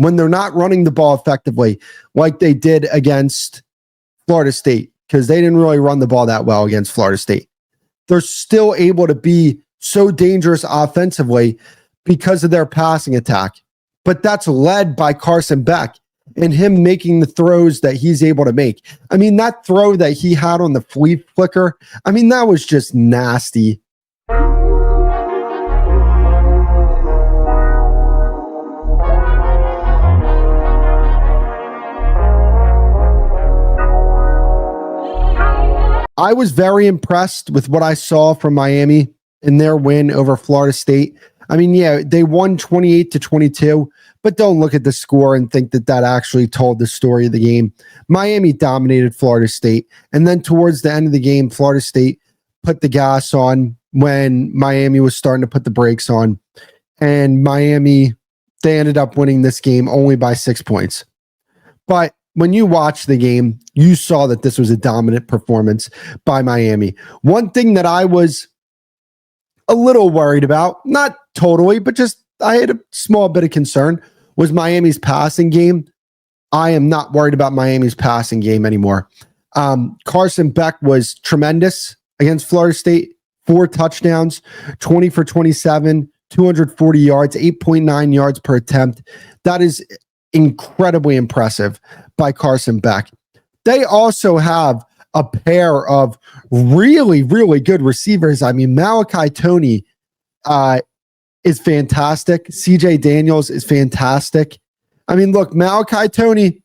when they're not running the ball effectively, like they did against Florida State, because they didn't really run the ball that well against Florida State. They're still able to be so dangerous offensively because of their passing attack. But that's led by Carson Beck and him making the throws that he's able to make. I mean, that throw that he had on the flea flicker, I mean, that was just nasty. I was very impressed with what I saw from Miami in their win over Florida State. I mean, yeah, they won 28-22, but don't look at the score and think that that actually told the story of the game. Miami dominated Florida State, and then towards the end of the game, Florida State put the gas on when Miami was starting to put the brakes on, and Miami, they ended up winning this game only by 6 points. But when you watch the game, you saw that this was a dominant performance by Miami. One thing that I was a little worried about, not totally, but just I had a small bit of concern, was Miami's passing game. I am not worried about Miami's passing game anymore. Carson Beck was tremendous against Florida State, 4 touchdowns, 20 for 27, 240 yards, 8.9 yards per attempt. That is incredibly impressive by Carson Beck. They also have a pair of really, really good receivers. I mean, Malachi Toney is fantastic. CJ Daniels is fantastic. I mean, look, Malachi Toney,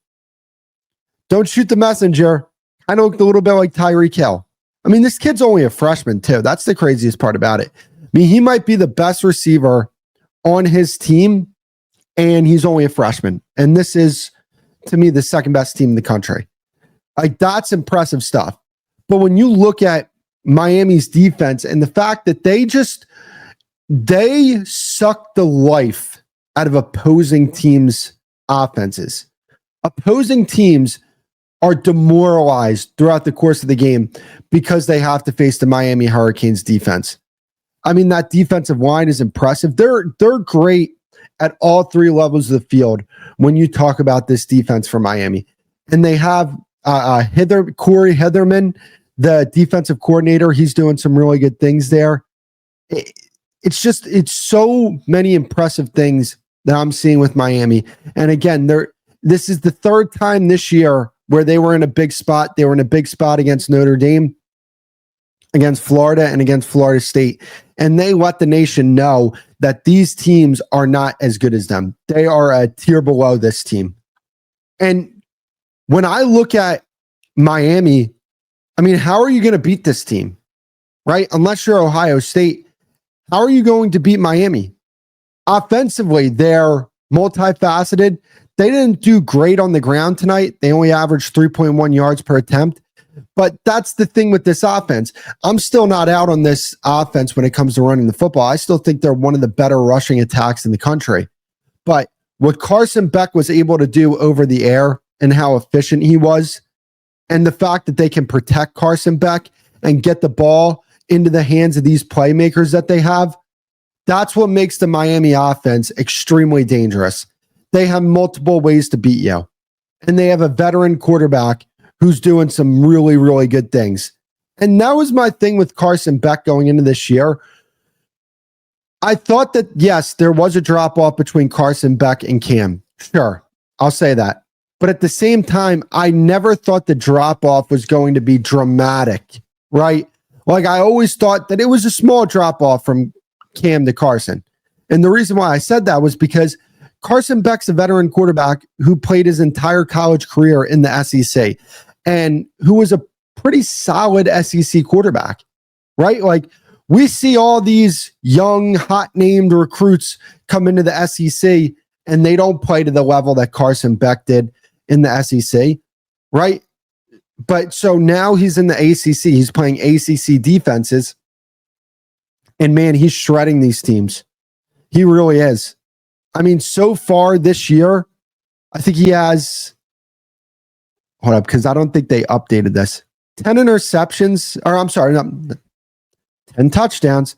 don't shoot the messenger. I know a little bit like Tyreek Hill. I mean, this kid's only a freshman too. That's the craziest part about it. I mean, he might be the best receiver on his team, and he's only a freshman. And this is, to me, the second best team in the country. Like, that's impressive stuff. But when you look at Miami's defense and the fact that they suck the life out of opposing teams' offenses. Opposing teams are demoralized throughout the course of the game because they have to face the Miami Hurricanes defense. I mean, that defensive line is impressive. They're great at all 3 levels of the field when you talk about this defense for Miami. And they have Corey Heatherman, the defensive coordinator. He's doing some really good things there. It's so many impressive things that I'm seeing with Miami. And again, this is the 3rd time this year where they were in a big spot. They were in a big spot against Notre Dame, against Florida, and against Florida State. And they let the nation know that these teams are not as good as them. They are a tier below this team. And when I look at Miami, I mean, how are you going to beat this team, right? Unless you're Ohio State, how are you going to beat Miami? Offensively, they're multifaceted. They didn't do great on the ground tonight. They only averaged 3.1 yards per attempt. But that's the thing with this offense. I'm still not out on this offense when it comes to running the football. I still think they're one of the better rushing attacks in the country. But what Carson Beck was able to do over the air and how efficient he was, and the fact that they can protect Carson Beck and get the ball into the hands of these playmakers that they have, that's what makes the Miami offense extremely dangerous. They have multiple ways to beat you. And they have a veteran quarterback who's doing some really, really good things. And that was my thing with Carson Beck going into this year. I thought that, yes, there was a drop-off between Carson Beck and Cam. Sure, I'll say that. But at the same time, I never thought the drop-off was going to be dramatic, right? Like, I always thought that it was a small drop-off from Cam to Carson. And the reason why I said that was because Carson Beck's a veteran quarterback who played his entire college career in the SEC and who was a pretty solid SEC quarterback, right? Like, we see all these young, hot-named recruits come into the SEC and they don't play to the level that Carson Beck did in the SEC, right? But so now he's in the ACC. He's playing ACC defenses. And man, he's shredding these teams. He really is. I mean, so far this year, I think he has, hold up, because I don't think they updated this. 10 interceptions, or I'm sorry, 10 touchdowns.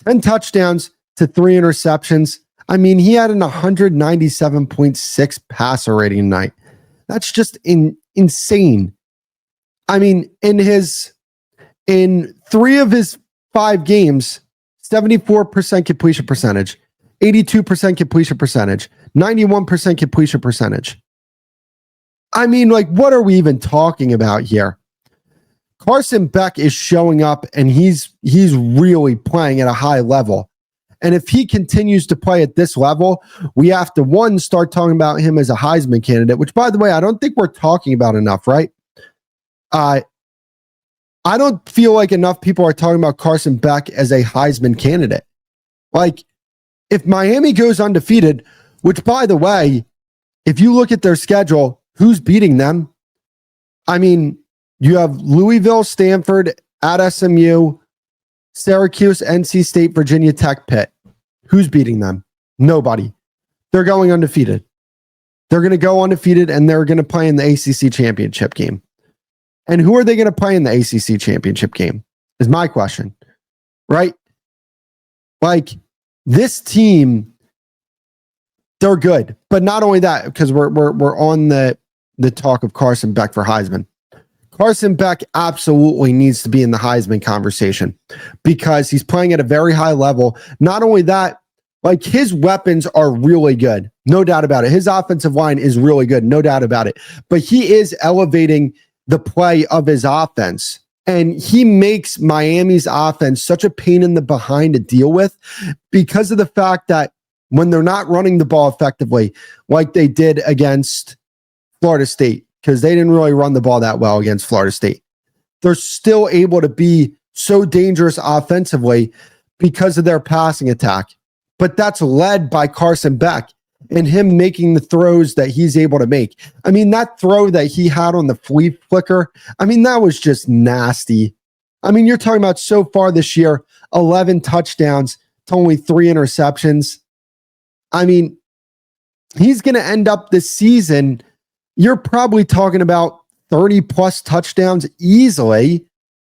10 touchdowns to 3 interceptions. I mean, he had an 197.6 passer rating tonight. That's just insane. I mean, in 3 of his 5 games, 74% completion percentage, 82% completion percentage, 91% completion percentage. I mean, like, what are we even talking about here? Carson Beck is showing up and he's really playing at a high level. And if he continues to play at this level, we have to, one, start talking about him as a Heisman candidate, which, by the way, I don't think we're talking about enough, right? I don't feel like enough people are talking about Carson Beck as a Heisman candidate. Like, if Miami goes undefeated, which, by the way, if you look at their schedule, who's beating them? I mean, you have Louisville, Stanford, at SMU, Syracuse, NC State, Virginia Tech, Pitt. Who's beating them? Nobody. They're going undefeated. They're going to go undefeated, and they're going to play in the ACC championship game. And who are they going to play in the ACC championship game is my question, right? Like, this team, they're good. But not only that, because we're on the talk of Carson Beck for Heisman. Carson Beck absolutely needs to be in the Heisman conversation because he's playing at a very high level. Not only that, like, his weapons are really good. No doubt about it. His offensive line is really good. No doubt about it. But he is elevating the play of his offense. And he makes Miami's offense such a pain in the behind to deal with because of the fact that when they're not running the ball effectively, like they did against Florida State, because they didn't really run the ball that well against Florida State, they're still able to be so dangerous offensively because of their passing attack. But that's led by Carson Beck and him making the throws that he's able to make. I mean, that throw that he had on the flea flicker, I mean, that was just nasty. I mean, you're talking about so far this year, 11 touchdowns to only 3 interceptions. I mean, he's going to end up this season, you're probably talking about 30 plus touchdowns easily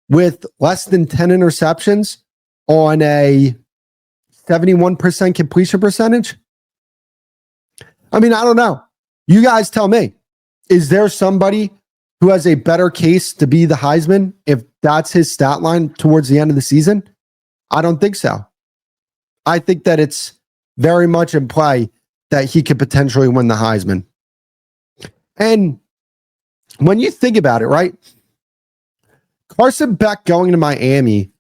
with less than 10 interceptions on a 71% completion percentage. I mean, I don't know. You guys tell me. Is there somebody who has a better case to be the Heisman if that's his stat line towards the end of the season? I don't think so. I think that it's very much in play that he could potentially win the Heisman. And when you think about it, right? Carson Beck going to Miami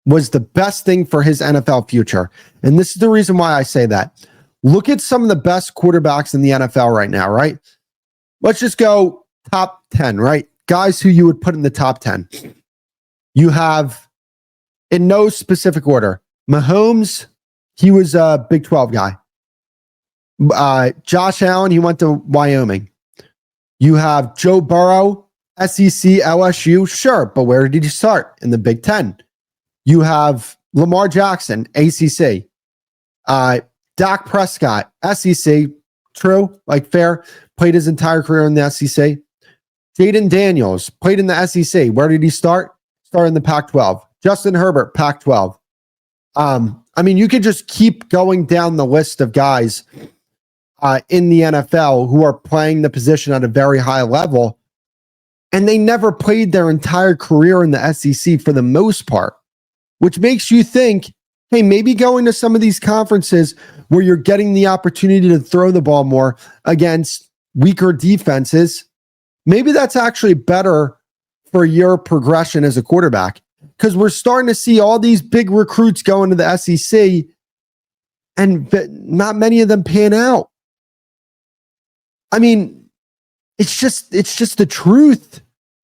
was the best thing for his NFL future. And this is the reason why I say that. Look at some of the best quarterbacks in the NFL right now, right? Let's just go top 10, right? Guys who you would put in the top 10. You have, in no specific order, Mahomes, he was a Big 12 guy. Josh Allen, he went to Wyoming. You have Joe Burrow, SEC, LSU, sure, but where did he start? In the Big 10. You have Lamar Jackson, ACC. Dak Prescott, SEC, true, like fair, played his entire career in the SEC. Jaden Daniels played in the SEC. Where did he start? Started in the Pac-12. Justin Herbert, Pac-12. I mean, you could just keep going down the list of guys in the NFL who are playing the position at a very high level, and they never played their entire career in the SEC for the most part, which makes you think, hey, maybe going to some of these conferences where you're getting the opportunity to throw the ball more against weaker defenses, maybe that's actually better for your progression as a quarterback, because we're starting to see all these big recruits go into the SEC and not many of them pan out. I mean, it's just the truth.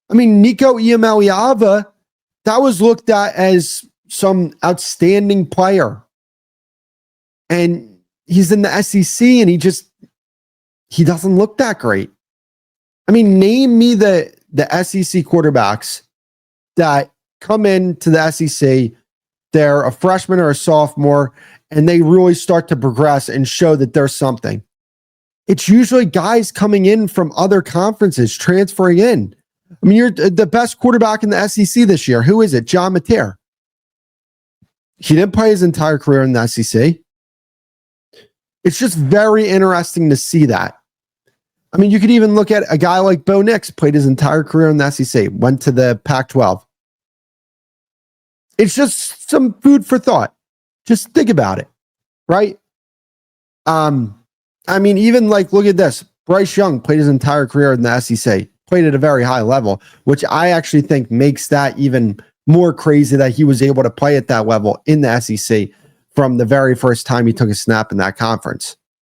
I mean, Nico Iamaleava, that was looked at as some outstanding player. And he's in the SEC and he doesn't look that great. I mean, name me the SEC quarterbacks that come into the SEC, they're a freshman or a sophomore, and they really start to progress and show that there's something. It's usually guys coming in from other conferences, transferring in. I mean, you're the best quarterback in the SEC this year. Who is it? John Mateer. He didn't play his entire career in the SEC. It's just very interesting to see that. I mean, you could even look at a guy like Bo Nix, played his entire career in the SEC, went to the Pac-12. It's just some food for thought. Just think about it, right? I mean, even like, look at this. Bryce Young played his entire career in the SEC, played at a very high level, which I actually think makes that even more crazy that he was able to play at that level in the SEC from the very first time he took a snap in that conference.